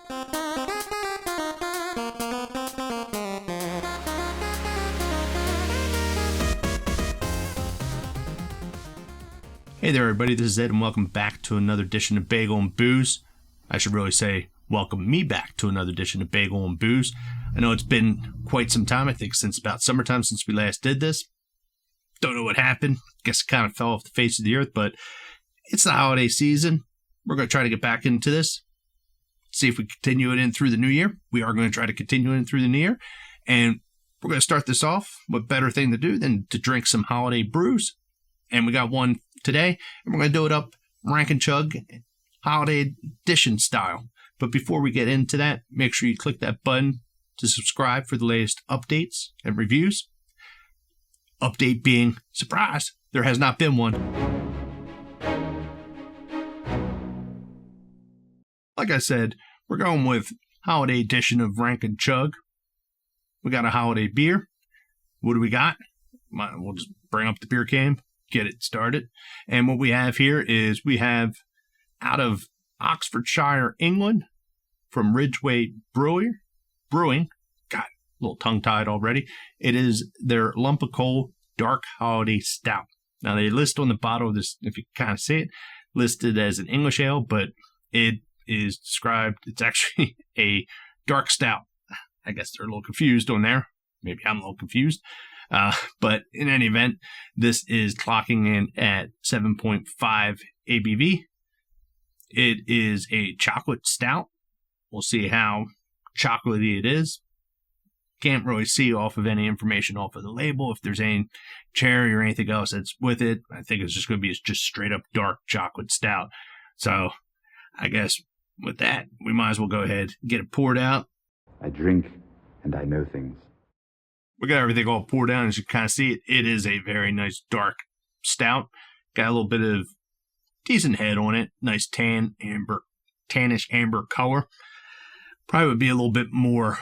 Hey there everybody, this is Ed and welcome back to another edition of Bagel and Booze. I should really say welcome me back to another edition of Bagel and Booze. I know it's been quite some time, I think since about summertime since we last did this. Don't know what happened, guess it kind of fell off the face of the earth, but it's the holiday season. We're going to try to get back into this, see if we continue it in through the new year. We are going to try to continue it in through the new year, and we're going to start this off. What better thing to do than to drink some holiday brews? And we got one today, and we're going to do it up Rank Chug Holiday Edition style. But before we get into that, make sure you click that button to subscribe for the latest updates and reviews. Update being, surprise, there has not been one. Like I said, we're going with Holiday Edition of Rank Chug. We got a holiday beer. What do we got? We'll just bring up the Beercam, get it started. And what we have here is we have out of Oxfordshire, England, from Ridgeway Brewing. Got a little tongue-tied already. It is their Lump of Coal Dark Holiday Stout. Now they list on the bottle of this, if you kind of see it, listed as an English ale, but it is described, it's actually a dark stout. I guess they're a little confused on there. Maybe I'm a little confused. But in any event, this is clocking in at 7.5 ABV. It is a chocolate stout. We'll see how chocolatey it is. Can't really see off of any information off of the label if there's any cherry or anything else that's with it. I think it's just going to be just straight up dark chocolate stout. So I guess with that, we might as well go ahead and get it poured out. I drink and I know things. We got everything all poured down. As you kind of see it, it is a very nice dark stout. Got a little bit of decent head on it. Nice tannish amber color. Probably would be a little bit more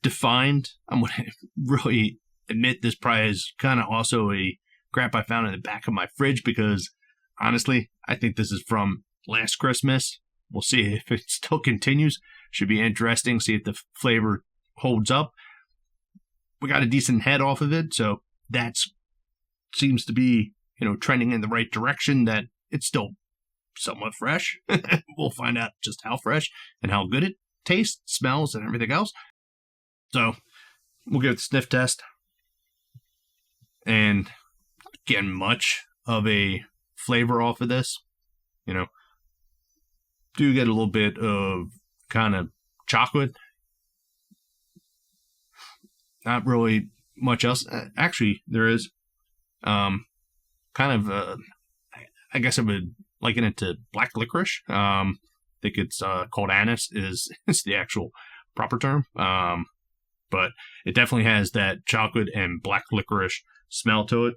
defined. I'm going to really admit this probably is kind of also a crap I found in the back of my fridge because honestly, I think this is from last Christmas. We'll see if it still continues. Should be interesting. See if the flavor holds up. We got a decent head off of it, so that seems to be, trending in the right direction, that it's still somewhat fresh. We'll find out just how fresh and how good it tastes, smells, and everything else. So we'll give it the sniff test. And getting much of a flavor off of this, do get a little bit of kind of chocolate. Not really much else. Actually, there is kind of, I guess I would liken it to black licorice. I think it's called anise is the actual proper term. But it definitely has that chocolate and black licorice smell to it.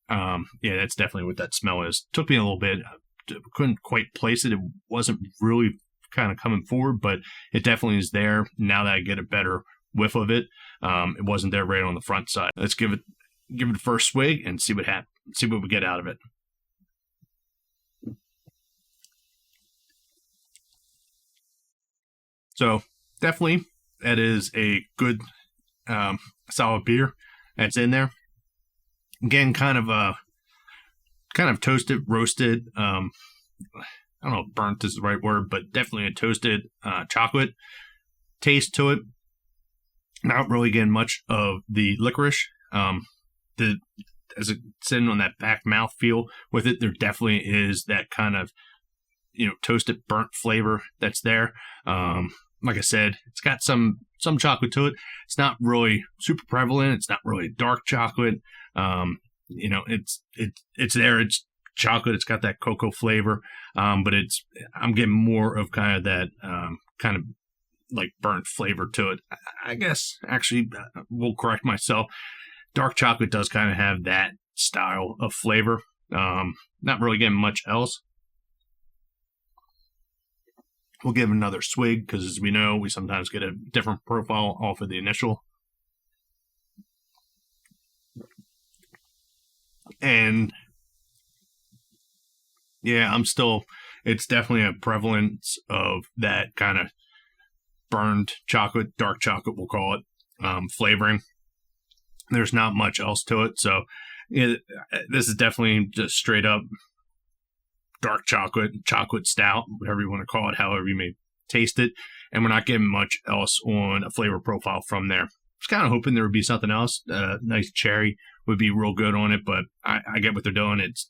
Yeah, that's definitely what that smell is. Took me a little bit. Couldn't quite place it. It wasn't really kind of coming forward, but it definitely is there. Now that I get a better whiff of it, it wasn't there right on the front side. Let's give it a first swig and see what happens. See what we get out of it. So definitely, that is a good solid beer that's in there. Again, kind of toasted, roasted. I don't know if burnt is the right word, but definitely a toasted chocolate taste to it. Not really getting much of the licorice. As it's sitting on that back mouth feel with it, there definitely is that kind of, toasted burnt flavor that's there. Like I said, it's got some chocolate to it. It's not really super prevalent. It's not really dark chocolate. It's there. It's chocolate. It's got that cocoa flavor. But I'm getting more of kind of that kind of like burnt flavor to it. I guess actually will correct myself. Dark chocolate does kind of have that style of flavor. Not really getting much else. We'll give another swig because, as we know, we sometimes get a different profile off of the initial. And yeah, it's definitely a prevalence of that kind of burned chocolate, dark chocolate, we'll call it, flavoring. There's not much else to it. So this is definitely just straight up dark chocolate stout, whatever you want to call it, however you may taste it. And we're not getting much else on a flavor profile from there. I was kind of hoping there would be something else. Nice cherry would be real good on it, but I get what they're doing. It's,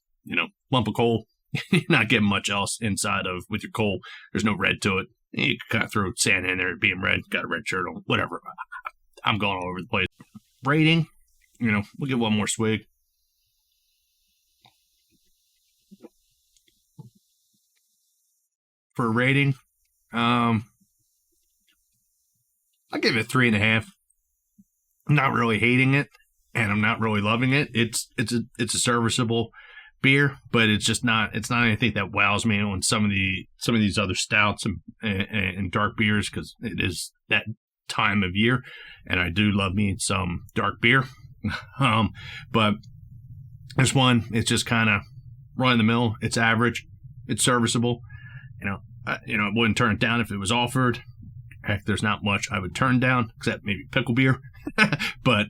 lump of coal. You're not getting much else inside of with your coal. There's no red to it. You can kind of throw sand in there being red, got a red shirt on, whatever. I'm going all over the place. Rating, we'll get one more swig. For a rating, I'll give it 3.5. I'm not really hating it, and I'm not really loving it. It's a serviceable beer, but it's not anything that wows me on some of these other stouts and dark beers, because it is that time of year, and I do love me some dark beer. But this one, it's just kind of run of the mill. It's average. It's serviceable. I wouldn't turn it down if it was offered. Heck, there's not much I would turn down, except maybe pickle beer. But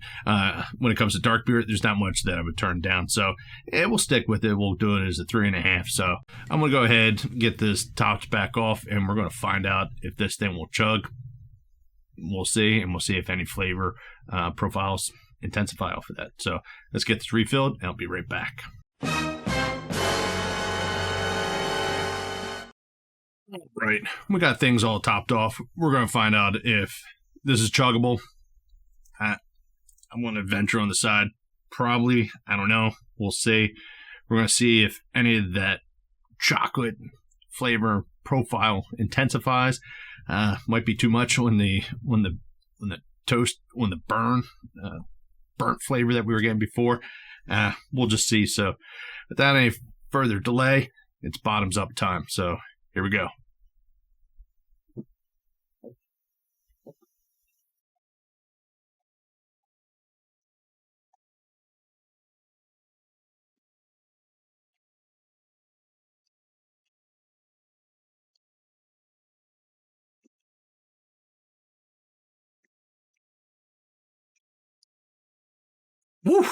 when it comes to dark beer, there's not much that I would turn down. So we'll stick with it. We'll do it as a 3.5. So I'm going to go ahead and get this topped back off, and we're going to find out if this thing will chug. We'll see, and we'll see if any flavor profiles intensify off of that. So let's get this refilled, and I'll be right back. Right, we got things all topped off. We're going to find out if this is chuggable. I'm going to venture on the side. Probably, I don't know. We'll see. We're going to see if any of that chocolate flavor profile intensifies. Might be too much when the toast, when the burnt flavor that we were getting before. We'll just see. So without any further delay, it's bottoms up time. So here we go. Woo.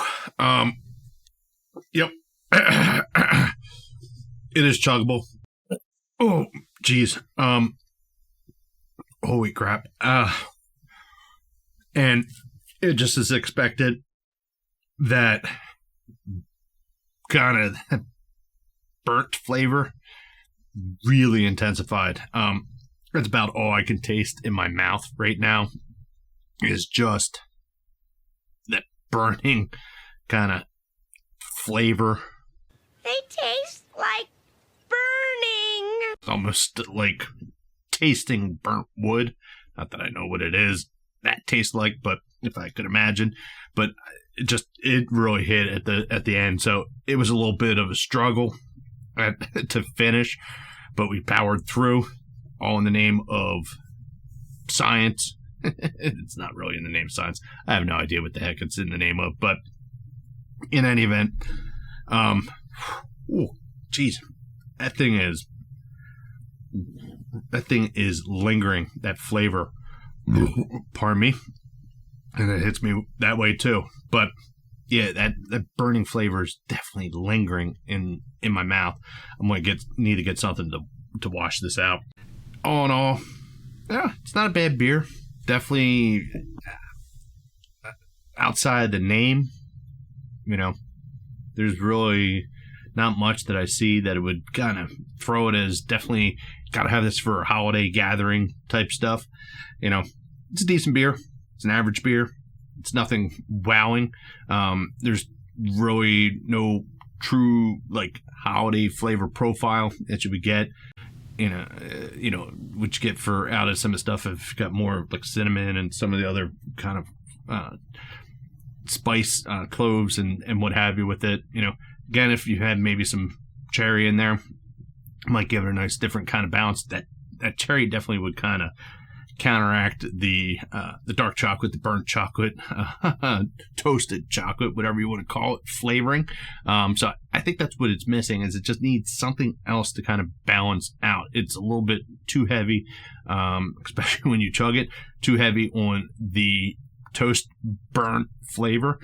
Yep. It is chuggable. Oh, geez. Holy crap. And it just is expected that kind of burnt flavor really intensified. That's about all I can taste in my mouth right now is just that burning kind of flavor. They taste like burning. Almost like tasting burnt wood. Not that I know what it is that tastes like, but if I could imagine. But it really hit at the end. So it was a little bit of a struggle to finish, but we powered through, all in the name of science. It's not really in the name of science. I have no idea what the heck it's in the name of, but in any event, geez, that thing is lingering, that flavor. Pardon me. And it hits me that way too. But yeah, that burning flavor is definitely lingering in my mouth. I'm going to need to get something to wash this out. All in all, yeah, it's not a bad beer. Definitely outside the name, there's really not much that I see that it would kind of throw it as definitely got to have this for a holiday gathering type stuff. It's a decent beer. It's an average beer. It's nothing wowing. There's really no true holiday flavor profile that you would get. Which you get for out of some of the stuff have got more like cinnamon and some of the other kind of spice, cloves and what have you with it. Again, if you had maybe some cherry in there, might give it a nice different kind of balance. That cherry definitely would kind of counteract the dark chocolate, the burnt chocolate, toasted chocolate, whatever you want to call it, flavoring. So I think that's what it's missing, is it just needs something else to kind of balance out. It's a little bit too heavy, especially when you chug it, too heavy on the toast burnt flavor.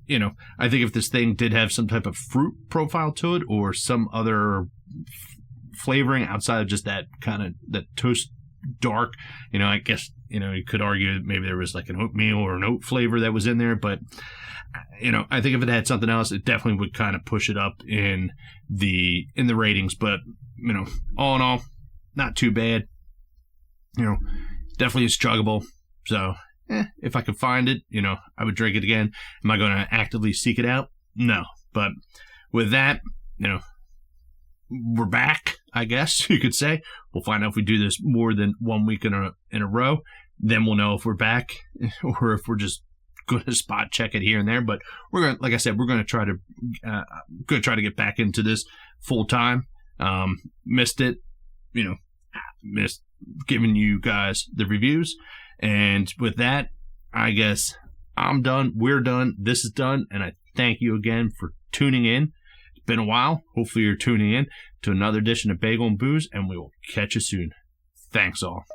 You know, I think if this thing did have some type of fruit profile to it or some other flavoring outside of just that kind of that toast dark, you know, I guess, you know, you could argue that maybe there was like an oatmeal or an oat flavor that was in there, but you know, I think if it had something else, it definitely would kind of push it up in the ratings. But you know, all in all, not too bad. You know, definitely is chuggable. So if I could find it, you know, I would drink it again. Am I going to actively seek it out? No. But with that, you know, we're back, I guess you could say. We'll find out if we do this more than 1 week in a row. Then we'll know if we're back or if we're just going to spot check it here and there. But we're going to, like I said, we're going to try to get back into this full time. Missed it, you know, missed giving you guys the reviews. And with that, I guess I'm done. We're done. This is done. And I thank you again for tuning in. It's been a while. Hopefully you're tuning in to another edition of Bagel and Booze, and we will catch you soon. Thanks all.